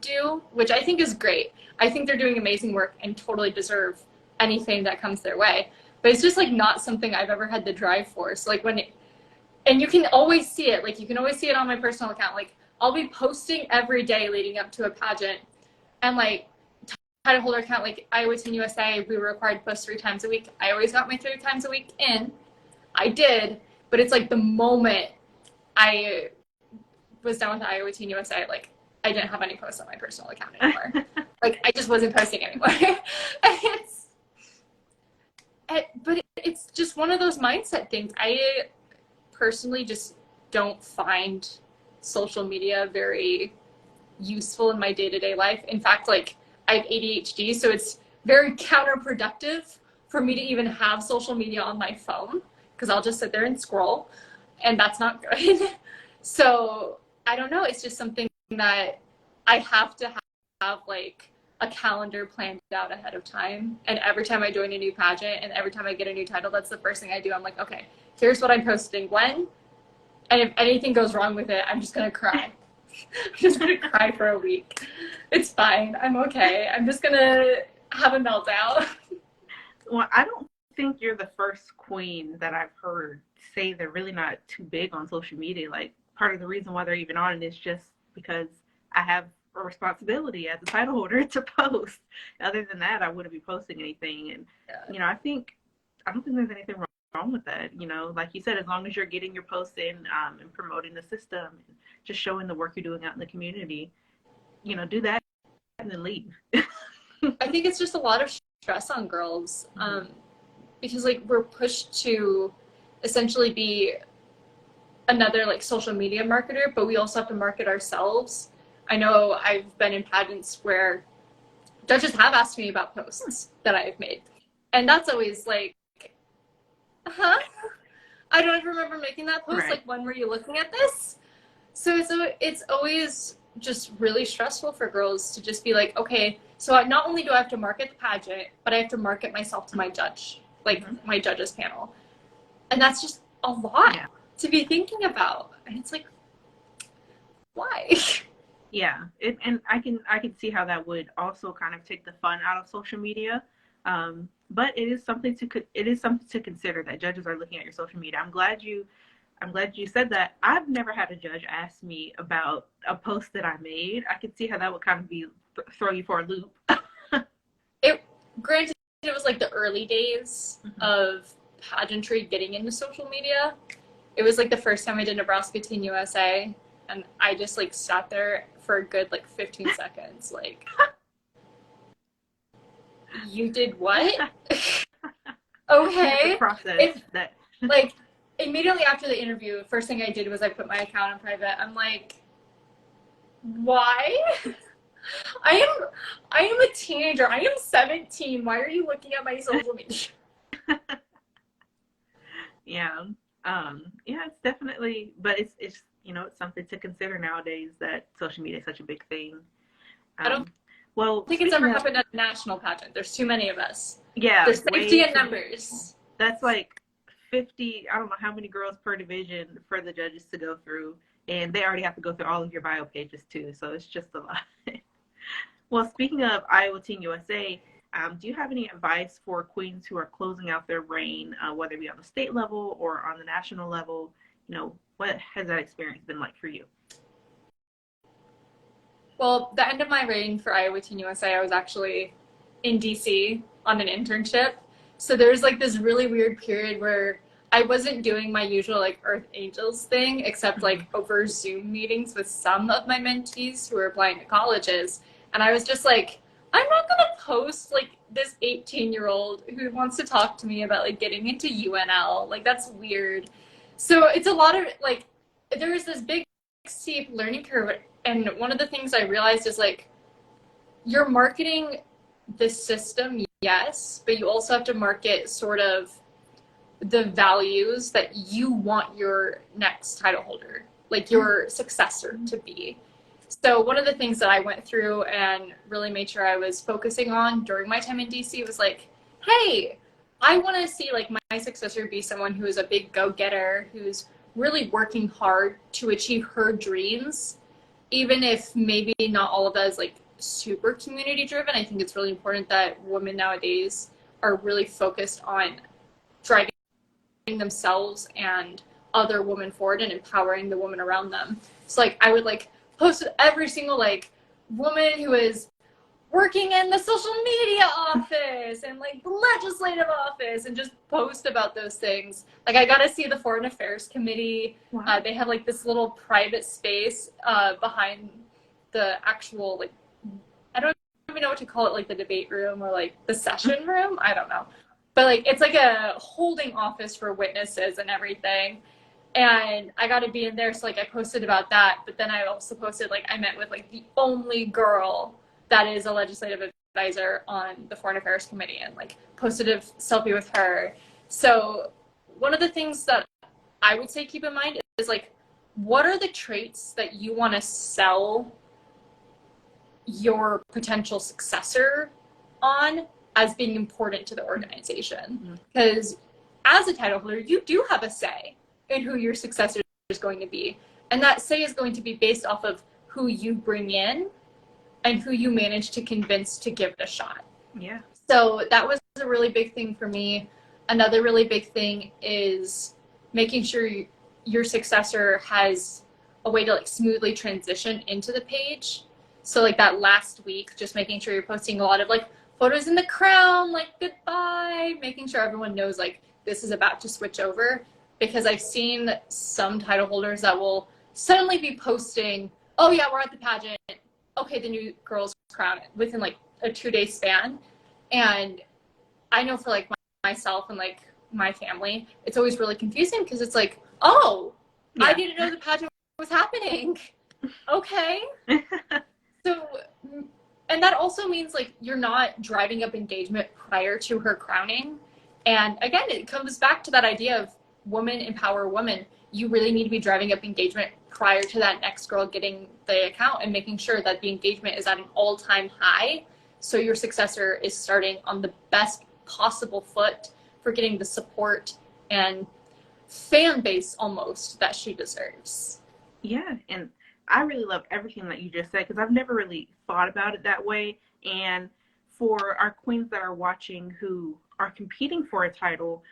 do, which I think is great. I think they're doing amazing work and totally deserve anything that comes their way. But it's just like not something I've ever had the drive for. So like and you can always see it. Like you can always see it on my personal account. Like I'll be posting every day leading up to a pageant, and like title holder account, like Iowa Teen USA, we were required to post 3 times a week. I always got my 3 times a week in. I did, but it's like the moment I was done with Iowa Teen USA, like I didn't have any posts on my personal account anymore. Like I just wasn't posting anymore. But it's just one of those mindset things. I personally just don't find social media very useful in my day-to-day life. In fact, like I have ADHD, so it's very counterproductive for me to even have social media on my phone because I'll just sit there and scroll, and that's not good. So I don't know. It's just something that I have to have like a calendar planned out ahead of time. And every time I join a new pageant and every time I get a new title, that's the first thing I do. I'm like, okay, here's what I'm posting when. And if anything goes wrong with it, I'm just going to cry. I'm just going to cry for a week. It's fine. I'm okay. I'm just going to have a meltdown. Well, I don't think you're the first queen that I've heard say they're really not too big on social media. Like part of the reason why they're even on it is just because I have a responsibility as a title holder to post. Other than that, I wouldn't be posting anything. And you know, I don't think there's anything wrong with that. You know, like you said, as long as you're getting your posts in and promoting the system and just showing the work you're doing out in the community, you know, do that and then leave. I think it's just a lot of stress on girls because like we're pushed to essentially be another like social media marketer, but we also have to market ourselves. I know I've been in pageants where judges have asked me about posts that I've made, and that's always like, huh? I don't even remember making that post. Right. Like, when were you looking at this? So it's always just really stressful for girls to just be like, okay, so not only do I have to market the pageant, but I have to market myself to my judge, like my judges panel. And that's just a lot to be thinking about. And it's like, why? Yeah, and I can see how that would also kind of take the fun out of social media. But it is something to consider that judges are looking at your social media. I'm glad you said that. I've never had a judge ask me about a post that I made. I could see how that would kind of be throw you for a loop. Granted, it was like the early days of pageantry getting into social media. It was like the first time I did Nebraska Teen USA, and I just like sat there for a good like 15 seconds, like, you did what? Okay. Process that. Like, immediately after the interview, first thing I did was I put my account in private. I'm like, why? I am a teenager. I am 17. Why are you looking at my social media? Yeah. It's definitely, but it's you know, it's something to consider nowadays that social media is such a big thing. I don't think it's ever happened at a national pageant. There's too many of us. Yeah. There's safety in numbers. That's like 50, I don't know how many girls per division for the judges to go through. And they already have to go through all of your bio pages too. So it's just a lot. Well, speaking of Iowa Teen USA, do you have any advice for queens who are closing out their reign, whether it be on the state level or on the national level? You know, what has that experience been like for you? Well, the end of my reign for Iowa Teen USA, I was actually in DC on an internship. So there's like this really weird period where I wasn't doing my usual like Earth Angels thing, except like over Zoom meetings with some of my mentees who were applying to colleges. And I was just like, I'm not going to post like this 18-year-old who wants to talk to me about like getting into UNL. Like, that's weird. So it's a lot of like, there was this big steep learning curve. And one of the things I realized is like, you're marketing the system, yes, but you also have to market sort of the values that you want your next title holder, like your successor, to be. So one of the things that I went through and really made sure I was focusing on during my time in DC was like, hey, I want to see like my successor be someone who is a big go-getter, who's really working hard to achieve her dreams, even if maybe not all of that is like super community driven, I think it's really important that women nowadays are really focused on driving themselves and other women forward and empowering the women around them. So like I would like post with every single like woman who is working in the social media office and like the legislative office and just post about those things. Like I got to see the Foreign Affairs Committee. Wow. They have like this little private space behind the actual like, I don't even know what to call it, like the debate room or like the session room. I don't know. But like it's like a holding office for witnesses and everything. And I got to be in there. So like I posted about that. But then I also posted like I met with like the only girl that is a legislative advisor on the Foreign Affairs Committee and like posted a selfie with her. So one of the things that I would say keep in mind is like, what are the traits that you want to sell your potential successor on as being important to the organization? Because as a title holder, you do have a say in who your successor is going to be. And that say is going to be based off of who you bring in and who you manage to convince to give it a shot. Yeah. So that was a really big thing for me. Another really big thing is making sure your successor has a way to like smoothly transition into the page. So like that last week, just making sure you're posting a lot of like photos in the crown, like goodbye, making sure everyone knows like this is about to switch over. Because I've seen some title holders that will suddenly be posting, oh yeah, we're at the pageant. Okay, the new girl's crown within like a 2-day span. And I know for like myself and like my family, it's always really confusing because it's like, oh, yeah. I didn't know the pageant was happening. Okay. So, and that also means like you're not driving up engagement prior to her crowning. And again, it comes back to that idea of woman empower woman. You really need to be driving up engagement prior to that next girl getting the account and making sure that the engagement is at an all-time high. So your successor is starting on the best possible foot for getting the support and fan base almost that she deserves. Yeah, and I really love everything that you just said because I've never really thought about it that way. And for our queens that are watching who are competing for a title,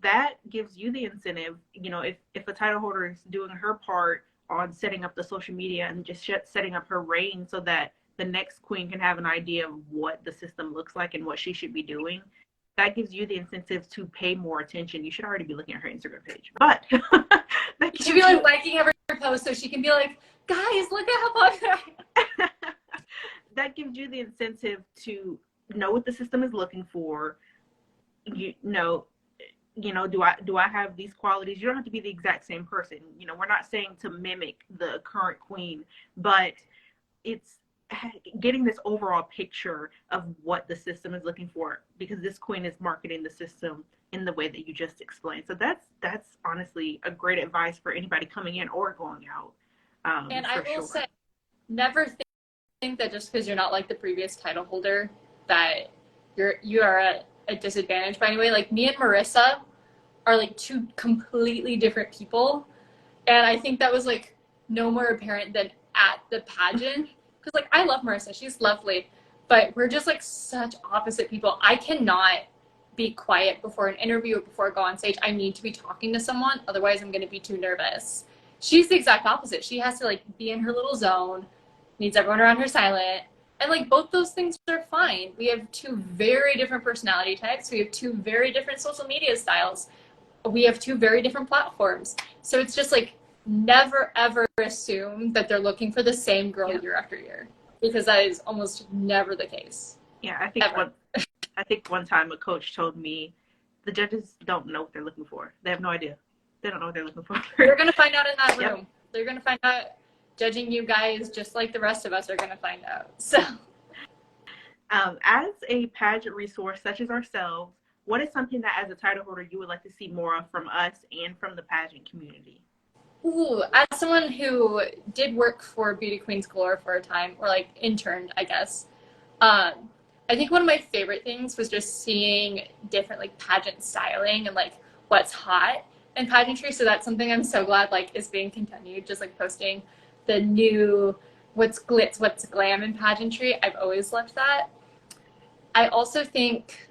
that gives you the incentive, you know, if a title holder is doing her part on setting up the social media and just setting up her reign so that the next queen can have an idea of what the system looks like and what she should be doing, that gives you the incentive to pay more attention. You should already be looking at her Instagram page, but that you should be like liking every post so she can be like, guys, look at how popular I am. That gives you the incentive to know what the system is looking for. You know, do I have these qualities? You don't have to be the exact same person. You know, we're not saying to mimic the current queen, but it's getting this overall picture of what the system is looking for because this queen is marketing the system in the way that you just explained. So that's honestly a great advice for anybody coming in or going out. And I will say, never think that just because you're not like the previous title holder that you are at a disadvantage by any way. Like me and Marissa are like two completely different people, and I think that was like no more apparent than at the pageant because like I love Marissa, she's lovely, but we're just like such opposite people. I cannot be quiet before an interview or before I go on stage. I need to be talking to someone, otherwise I'm going to be too nervous. She's the exact opposite. She has to like be in her little zone, needs everyone around her silent. And like both those things are fine. We have two very different personality types. We have two very different social media styles. We have two very different platforms. So it's just like never ever assume that they're looking for the same girl year after year, because that is almost never the case. Yeah, I think one time a coach told me the judges don't know what they're looking for. They have no idea. They don't know what they're looking for. They're going to find out in that room. Yep. They're going to find out judging you guys just like the rest of us are going to find out. So, as a pageant resource such as ourselves, what is something that as a title holder you would like to see more of from us and from the pageant community? Ooh, as someone who did work for Beauty Queens Galore for a time, or like interned, I guess, I think one of my favorite things was just seeing different like pageant styling and like what's hot in pageantry. So that's something I'm so glad like is being continued, just like posting the new what's glitz, what's glam in pageantry. I've always loved that. I also think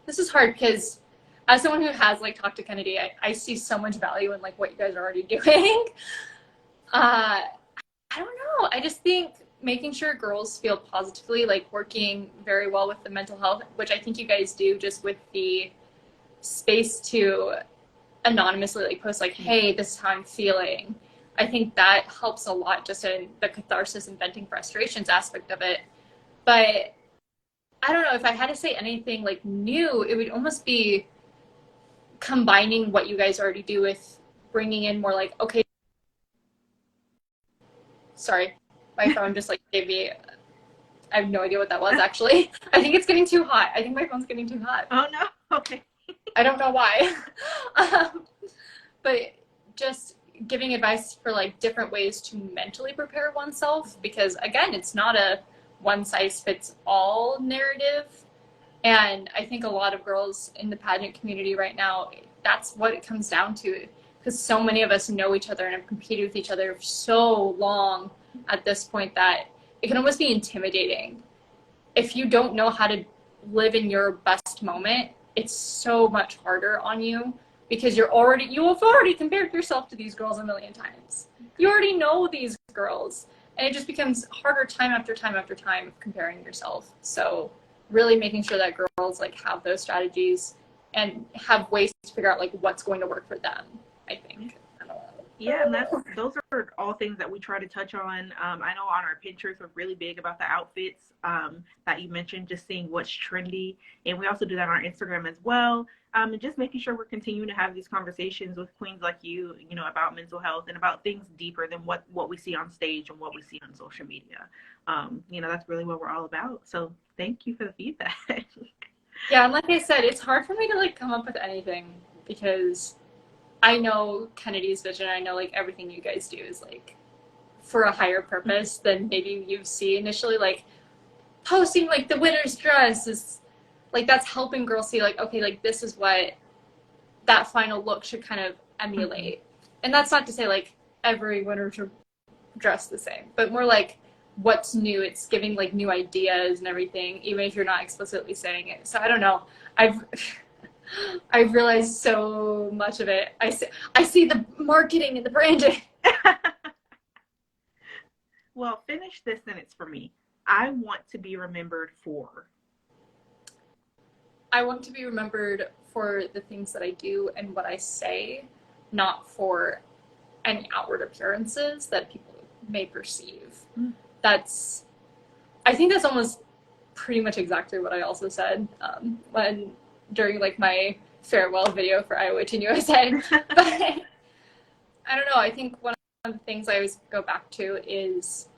this is hard because as someone who has like talked to Kennedy, I see so much value in like what you guys are already doing. I don't know. I just think making sure girls feel positively, like working very well with the mental health, which I think you guys do just with the space to anonymously like post like, hey, this is how I'm feeling. I think that helps a lot just in the catharsis and venting frustrations aspect of it. But I don't know, if I had to say anything like new, it would almost be combining what you guys already do with bringing in more like, okay, sorry, my phone just like gave me, I have no idea what that was actually. I think it's getting too hot. I think my phone's getting too hot. Oh no, okay. I don't know why. But just giving advice for like different ways to mentally prepare oneself, because again, it's not a one size fits all narrative. And I think a lot of girls in the pageant community right now, that's what it comes down to, because so many of us know each other and have competed with each other for so long at this point that it can almost be intimidating. If you don't know how to live in your best moment, it's so much harder on you, because you have already compared yourself to these girls a million times. You already know these girls, and it just becomes harder time after time after time of comparing yourself. So really making sure that girls like have those strategies and have ways to figure out like what's going to work for them, I think. I don't know. Yeah, and those are all things that we try to touch on. I know on our Pinterest, we're really big about the outfits that you mentioned, just seeing what's trendy. And we also do that on our Instagram as well. And just making sure we're continuing to have these conversations with queens like you know, about mental health and about things deeper than what we see on stage and what we see on social media. You know, that's really what we're all about. So thank you for the feedback. Yeah, and like I said, it's hard for me to like come up with anything, because I know Kennedy's vision. I know like everything you guys do is like for a higher purpose than maybe you see initially. Like posting like the winner's dress is like, that's helping girls see like, okay, like this is what that final look should kind of emulate. And that's not to say like every winner should dress the same, but more like what's new. It's giving like new ideas and everything, even if you're not explicitly saying it. So I don't know. I've realized so much of it. I see the marketing and the branding. Well, finish this sentence for me. I want to be remembered for. I want to be remembered for the things that I do and what I say, not for any outward appearances that people may perceive. I think that's almost pretty much exactly what I also said during like my farewell video for Iowa Teen USA. But I don't know. I think one of the things I always go back to is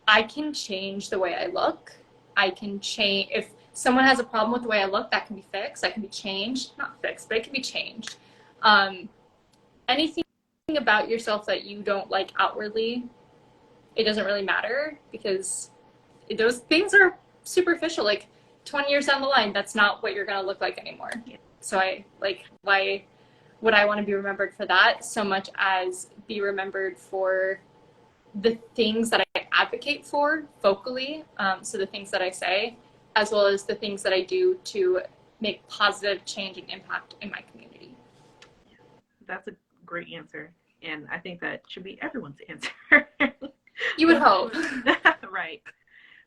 I can change the way I look. I can change if someone has a problem with the way I look, that can be fixed. That can be changed, not fixed, but it can be changed. Anything about yourself that you don't like outwardly, it doesn't really matter, because those things are superficial. Like 20 years down the line, that's not what you're going to look like anymore. So why would I want to be remembered for that so much as be remembered for the things that I advocate for vocally, so the things that I say, as well as the things that I do to make positive change and impact in my community. That's a great answer, and I think that should be everyone's answer. You would hope. Right.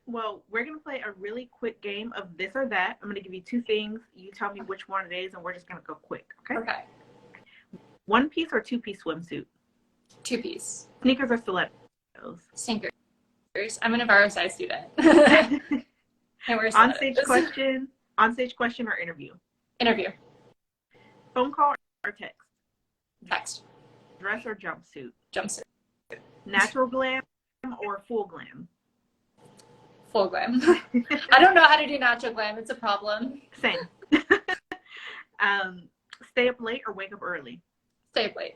Well, we're going to play a really quick game of this or that. I'm going to give you two things. You tell me which one it is, and we're just going to go quick, okay? Okay. One piece or two-piece swimsuit? Two piece. Sneakers or stilettos? Sneakers. I'm an enviro-size student. On-stage question or interview? Interview. Phone call or text? Text. Dress or jumpsuit? Jumpsuit. Natural glam or full glam? Full glam. I don't know how to do natural glam. It's a problem. Same. Stay up late or wake up early? Stay up late.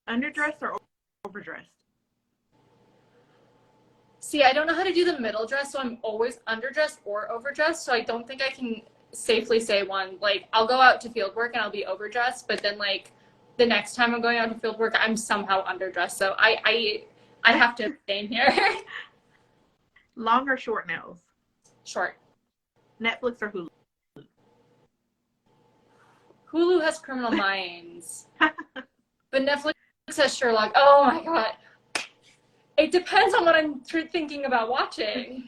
Underdressed or overdressed? See, I don't know how to do the middle dress, so I'm always underdressed or overdressed, so I don't think I can safely say one. Like, I'll go out to field work and I'll be overdressed, but then, like, the next time I'm going out to field work, I'm somehow underdressed. So I I have to abstain here. Long or short nails? Short. Netflix or Hulu? Hulu has Criminal Minds, but Netflix has Sherlock. Oh my god. It depends on what I'm thinking about watching.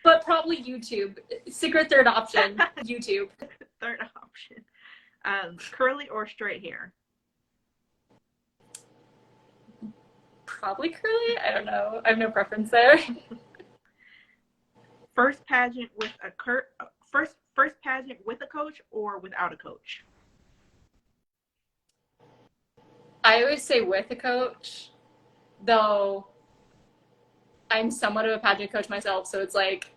But probably YouTube. Secret third option, YouTube. Third option. Curly or straight hair? Probably curly. I don't know. I have no preference there. First pageant with a first pageant with a coach or without a coach? I always say with a coach, though I'm somewhat of a pageant coach myself, so it's like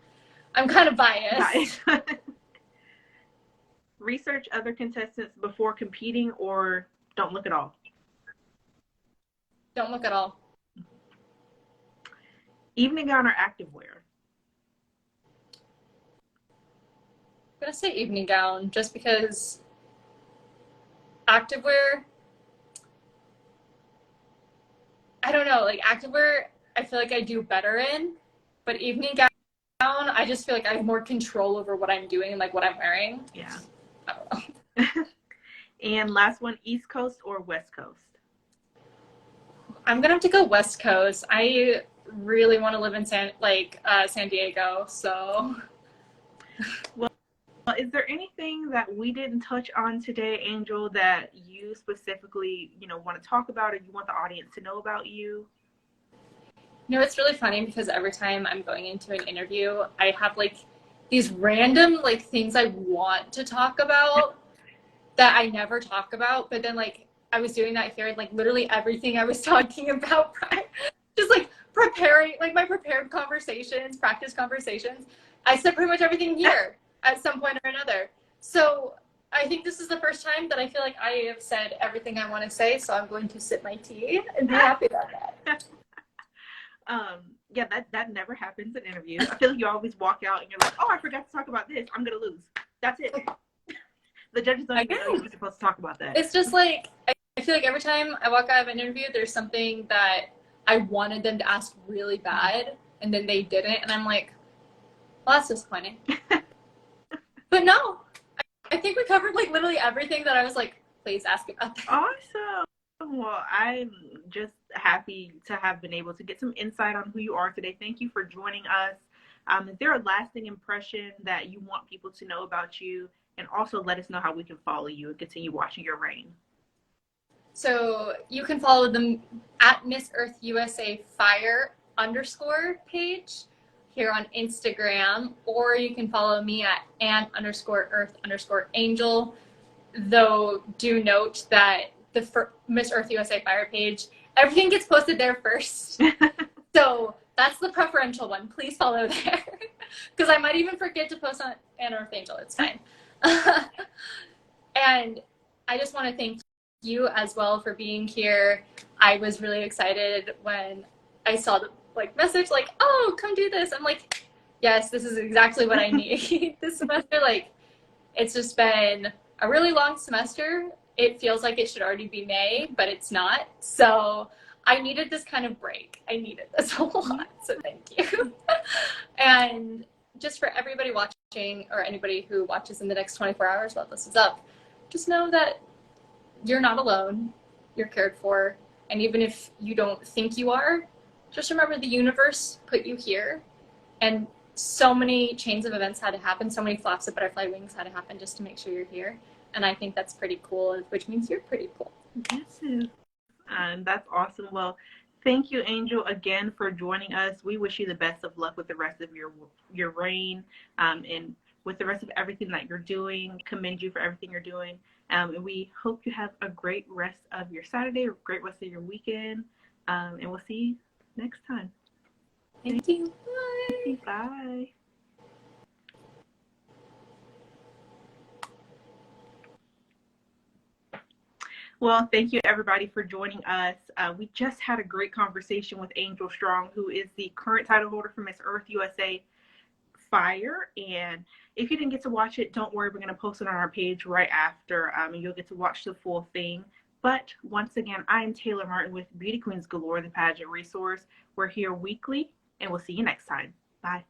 I'm kind of biased. Research other contestants before competing or don't look at all? Don't look at all. Evening gown or activewear? I'm gonna say evening gown just because activewear, I don't know, like activewear I feel like I do better in, but evening gown I just feel like I have more control over what I'm doing and like what I'm wearing. Yeah. I don't know. And last one, East Coast or West Coast? I'm gonna have to go West Coast. I really want to live in San Diego, so. Well, is there anything that we didn't touch on today, Angel, that you specifically, want to talk about or you want the audience to know about you? It's really funny because every time I'm going into an interview, I have like these random like things I want to talk about that I never talk about. But then like I was doing that here, and like literally everything I was talking about, just like preparing, like my prepared conversations, practice conversations, I said pretty much everything here at some point or another. So I think this is the first time that I feel like I have said everything I want to say. So I'm going to sip my tea and be happy about that. Yeah, that never happens in interviews. I feel like you always walk out and you're like, oh, I forgot to talk about this. I'm going to lose. That's it. The judges don't even know you were supposed to talk about that. It's just like, I feel like every time I walk out of an interview, there's something that I wanted them to ask really bad, and then they didn't. And I'm like, well, that's disappointing. But no, I think we covered like literally everything that I was like, please ask about that. Awesome. Well, I'm just happy to have been able to get some insight on who you are today. Thank you for joining us. Is there a lasting impression that you want people to know about you? And also let us know how we can follow you and continue watching your reign. So you can follow them at Miss Earth USA Fire _ page here on Instagram, or you can follow me at Ann_Earth_Angel. Though do note that the Miss Earth USA Fire page, everything gets posted there first. So that's the preferential one. Please follow there. Because I might even forget to post on Ann Earth Angel. It's fine. And I just want to thank you as well for being here. I was really excited when I saw the message like, oh, come do this. I'm like, yes, this is exactly what I need. This semester, it's just been a really long semester. It feels like it should already be May, but it's not. So I needed this kind of break. I needed this a lot. So thank you. And just for everybody watching, or anybody who watches in the next 24 hours while this is up, just know that you're not alone. You're cared for. And even if you don't think you are, just remember the universe put you here. And so many chains of events had to happen. So many flaps of butterfly wings had to happen just to make sure you're here. And I think that's pretty cool, which means you're pretty cool. Yes, and that's awesome. Well, thank you, Angel, again for joining us. We wish you the best of luck with the rest of your reign, and with the rest of everything that you're doing. Commend you for everything you're doing. And we hope you have a great rest of your Saturday, or great rest of your weekend. And we'll see you next time. Thank you. Bye. Bye. Well, thank you everybody for joining us. We just had a great conversation with Angel Strong, who is the current title holder for Miss Earth USA Fire. And if you didn't get to watch it, don't worry, we're going to post it on our page right after, and you'll get to watch the full thing. But once again, I'm Taylor Martin with Beauty Queens Galore, the pageant resource. We're here weekly, and we'll see you next time. Bye.